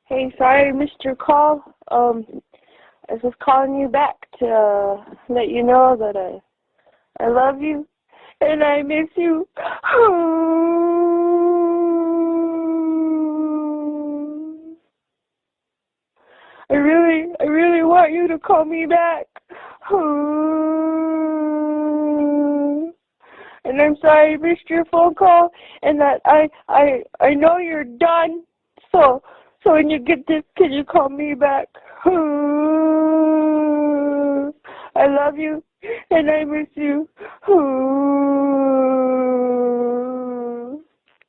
Hey, sorry I missed your call. I was just calling you back to let you know that I love you and I miss you. I really want you to call me back. And I'm sorry I missed your phone call and that I know you're done. So when you get this, can you call me back? I love you and I miss you.